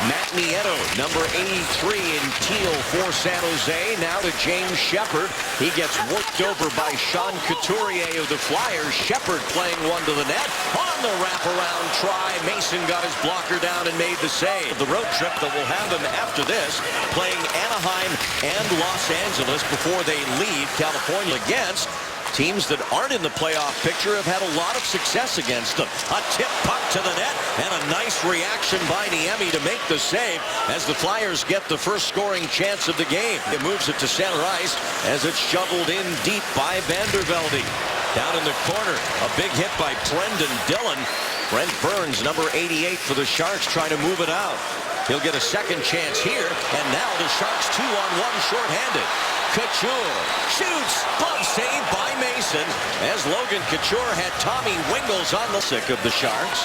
Matt Nieto, number 83 in teal for San Jose. Now to James Shepard. He gets worked over by Sean Couturier of the Flyers. Shepard playing one to the net. On the wraparound try, Mason got his blocker down and made the save. The road trip that will have him after this, playing Anaheim and Los Angeles before they leave California against teams that aren't in the playoff picture. Have had a lot of success against them. A tip puck to the net and a nice reaction by Niemi to make the save as the Flyers get the first scoring chance of the game. It moves it to center ice as it's shoveled in deep by Vandervelde. Down in the corner, a big hit by Brendan Dillon. Brent Burns, number 88 for the Sharks, trying to move it out. He'll get a second chance here, and now the Sharks 2-on-1 shorthanded. Couture shoots, glove save by Mason as Logan Couture had Tommy Wingels on the sick of the Sharks.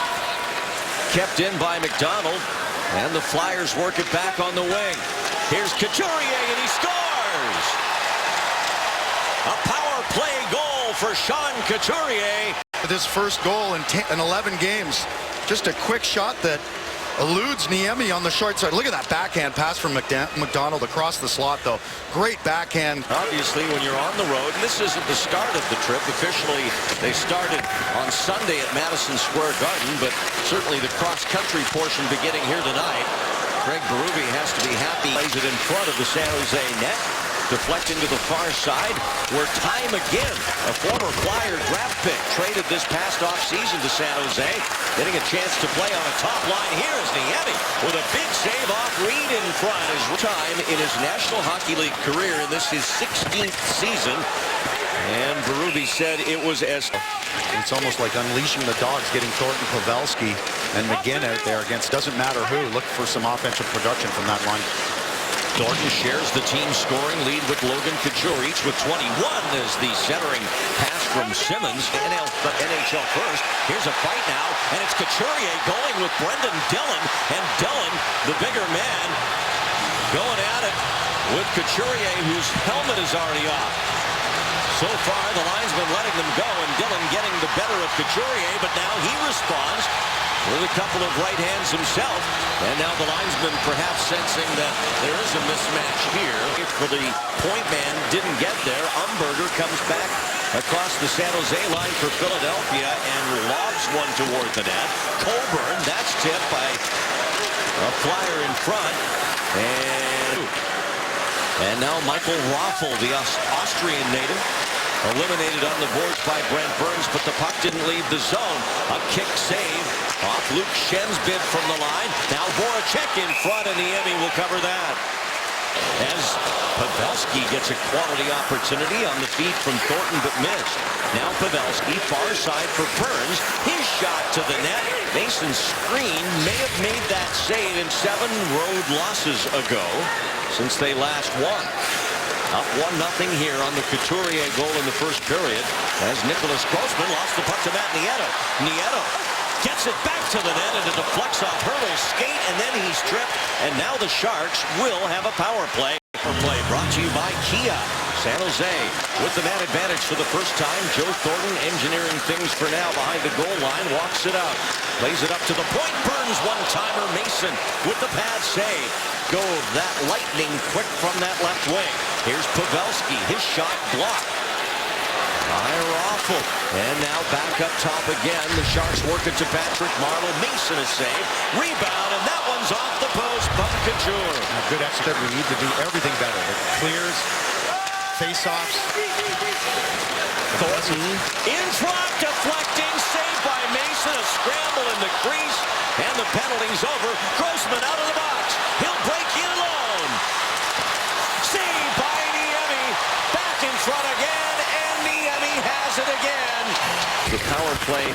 Kept in by McDonald, and the Flyers work it back on the wing. Here's Couturier, and he scores! A power play goal for Sean Couturier. With his first goal in 11 games. Just a quick shot that eludes Niemi on the short side. Look at that backhand pass from McDonald across the slot, though. Great backhand. Obviously, when you're on the road, and this isn't the start of the trip. Officially, they started on Sunday at Madison Square Garden, but certainly the cross-country portion beginning here tonight. Craig Berube has to be happy. Plays it in front of the San Jose net. Deflecting to the far side, where time again, a former Flyer draft pick traded this past offseason to San Jose, getting a chance to play on a top line. Here is Niemi with a big save off Reed in front. His time in his National Hockey League career, and this is his 16th season. And Berube said it was as... It's almost like unleashing the dogs, getting Thornton, Pavelski, and McGinn out there against doesn't matter who. Look for some offensive production from that line. Thornton shares the team scoring lead with Logan Couture, each with 21 as the centering pass from Simmons. NHL first. Here's a fight now, and it's Couturier going with Brendan Dillon, and Dillon, the bigger man, going at it with Couturier, whose helmet is already off. So far, the linesman letting them go, and Dillon getting the better of Couturier, but now he responds with a couple of right hands himself. And now the linesman perhaps sensing that there is a mismatch here. For the point man, didn't get there. Umberger comes back across the San Jose line for Philadelphia and lobs one toward the net. Coburn, that's tipped by a Flyer in front. And now Michael Raffl, the Austrian native, eliminated on the boards by Brent Burns, but the puck didn't leave the zone. A kick save off Luke Schen's bid from the line. Now Voracek in front, and Niemi will cover that. As Pavelski gets a quality opportunity on the feed from Thornton, but missed. Now Pavelski, far side for Burns. His shot to the net. Mason's screen may have made that save in 7 road losses ago since they last won. Up 1-0 here on the Couturier goal in the first period as Nicholas Grossman lost the puck to Matt Nieto. Nieto gets it back to the net, and it deflects off Hurdle's skate, and then he's tripped, and now the Sharks will have a power play. Brought to you by Kia. San Jose with the man advantage for the first time. Joe Thornton engineering things for now behind the goal line. Walks it out. Plays it up to the point. Burns one-timer. Mason with the pad save. Go that lightning quick from that left wing. Here's Pavelski. His shot blocked by Raffl. And now back up top again. The Sharks work it to Patrick Marleau. Mason a save. Rebound, and that one's off the post by Couture. A good extra. We need to do everything better. It clears, face-offs. Thornton in front, deflecting, saved by Mason. A scramble in the crease, and the penalty's over. Grossman out of the box. He'll break in alone. Saved by Niemi. Back in front again, and Niemi has it again. The power play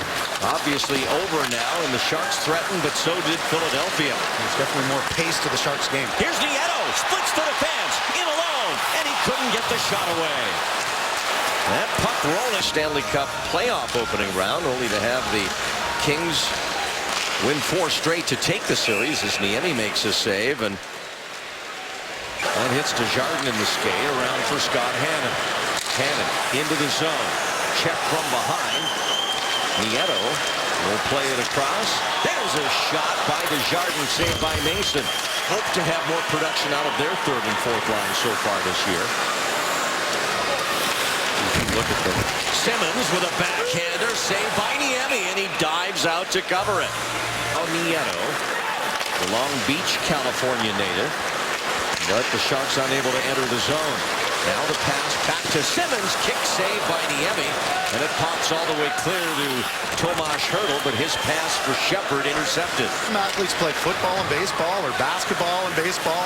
obviously over now, and the Sharks threatened, but so did Philadelphia. There's definitely more pace to the Sharks game. Here's Nieto, splits the defense, in alone, and he couldn't get the shot away. That puck rolling. Stanley Cup playoff opening round, only to have the Kings win 4 straight to take the series as Niemi makes a save, and that hits Desjardins in the skate. Around for Scott Hannon. Hannon into the zone. Check from behind. Nieto will play it across. There's a shot by Desjardins, saved by Mason. Hope to have more production out of their third and fourth line so far this year. Look at them. Simmons with a backhander, saved by Niemi, and he dives out to cover it. Nieto, the Long Beach, California native, but the Sharks unable to enter the zone. Now the pass back to Simmons, kick save by Niemi, and it pops all the way clear to Tomas Hertl, but his pass for Shepard intercepted. Some athletes play football and baseball or basketball and baseball.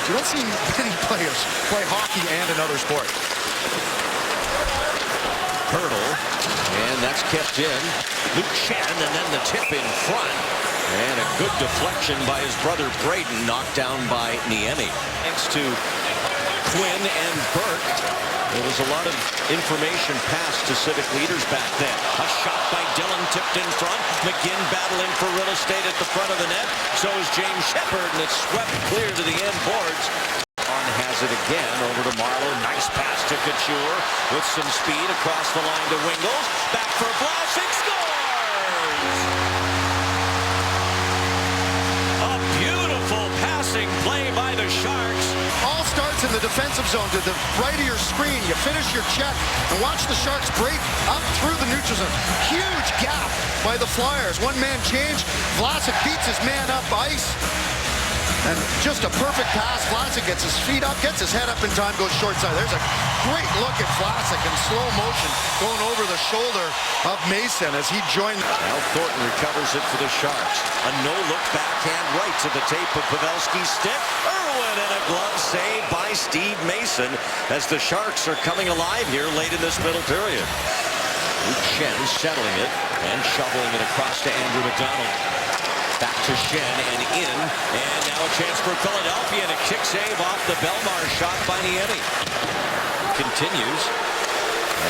You don't see many players play hockey and another sport. Hertl, and that's kept in. Luke Schenn, and then the tip in front. And a good deflection by his brother Braden, knocked down by Niemi. Thanks to Quinn and Burke. There was a lot of information passed to Civic leaders back then. A shot by Dillon, tipped in front. McGinn battling for real estate at the front of the net. So is James Shepard, and it's swept clear to the end boards. On has it again, over to Marleau. Nice pass to Couture with some speed across the line to Wingels. Back for Vlasic, scores! A beautiful passing play by the Sharks. All starts in the defensive zone to the right of your screen. You finish your check and watch the Sharks break up through the neutral zone. Huge gap by the Flyers. One man change. Vlasic beats his man up ice. And just a perfect pass. Vlasic gets his feet up, gets his head up in time, goes short side. There's a great look at Vlasic in slow motion going over the shoulder of Mason as he joined. Now Thornton recovers it for the Sharks. A no-look backhand right to the tape of Pavelski's stick. Irwin, and a glove save by Steve Mason as the Sharks are coming alive here late in this middle period. Luke Schenn settling it and shoveling it across to Andrew McDonald. Back to Schenn and in, and now a chance for Philadelphia, and a kick save off the Belmar shot by Niemi. Continues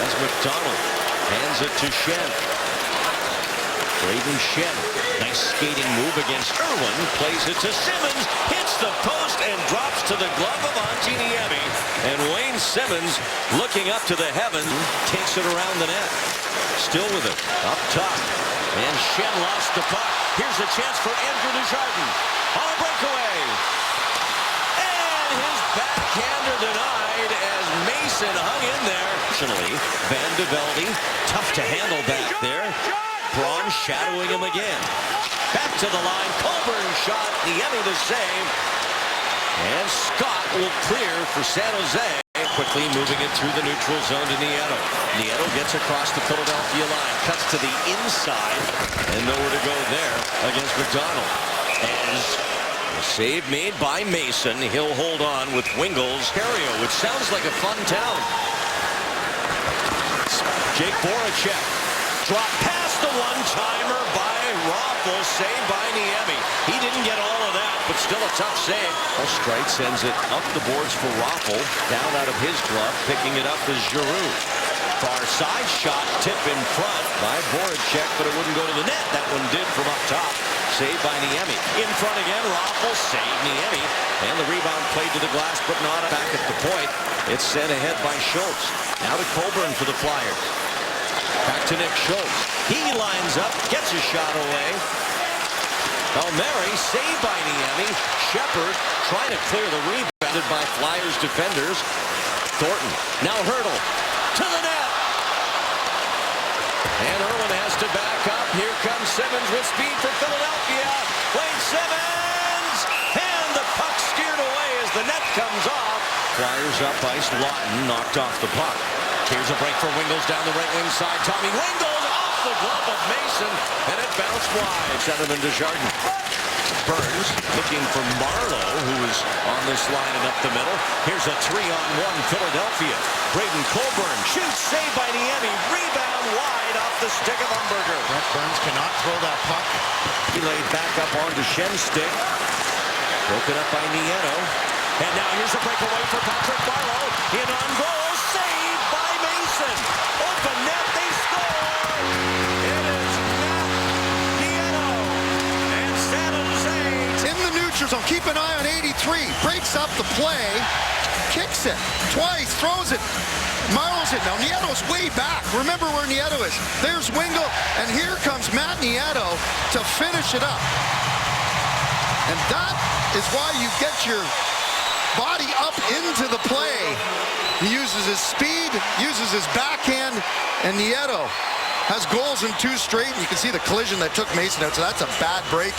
as McDonald hands it to Schenn. Braden Schenn, nice skating move against Irwin, plays it to Simmons, hits the post and drops to the glove of Antti Niemi. And Wayne Simmons, looking up to the heavens, takes it around the net. Still with it, up top. And Schenn lost the puck. Here's a chance for Andrew Desjardins on a breakaway. And his backhander denied as Mason hung in there. Van de Velde, tough to handle back there. Braun shadowing him again. Back to the line. Colburn shot. Niemi the save. And Scott will clear for San Jose. Quickly moving it through the neutral zone to Nieto. Nieto gets across the Philadelphia line. Cuts to the inside. And nowhere to go there against McDonald. As a save made by Mason. He'll hold on with Wingels. Ontario, which sounds like a fun town. Jake Voracek. Drop past the one-timer by Raffl. Saved by Niemi. He didn't get all of that, but still a tough save. Streit sends it up the boards for Raffl. Down out of his glove. Picking it up is Giroux. Far side shot. Tip in front by Voracek, but it wouldn't go to the net. That one did from up top. Saved by Niemi. In front again. Raffl saved Niemi. And the rebound played to the glass, but not back at the point. It's sent ahead by Schultz. Now to Colburn for the Flyers. Back to Nick Schultz. He lines up, gets a shot away. Palmieri saved by Niemi. Shepard trying to clear the rebounded by Flyers defenders. Thornton. Now Hertl to the net. And Irwin has to back up. Here comes Simmons with speed for Philadelphia. Wayne Simmons! And the puck steered away as the net comes off. Flyers up ice. Lawton knocked off the puck. Here's a break for Wingels down the right wing side. Tommy Wingels off the glove of Mason, and it bounced wide. Center than Desjardins. Burns looking for Marleau, who is on this line and up the middle. Here's a 3-on-1 Philadelphia. Braden Colburn shoots, saved by Niemi. Rebound wide off the stick of Umberger. Brent Burns cannot throw that puck. He laid back up onto Schenn's stick. Broken up by Nieto. And now here's a breakaway for Patrick Marleau. In on goal. Saved by Mason. Open net. They score. It is Matt Nieto. And San Jose. In the neutral zone. Keep an eye on 83. Breaks up the play. Kicks it. Twice. Throws it. Marlo's it now. Nieto's way back. Remember where Nieto is. There's Wingle, and here comes Matt Nieto to finish it up. And that is why you get your body up into the play. He uses his speed, uses his backhand, and Nieto has goals in 2 straight. And you can see the collision that took Mason out, so that's a bad break.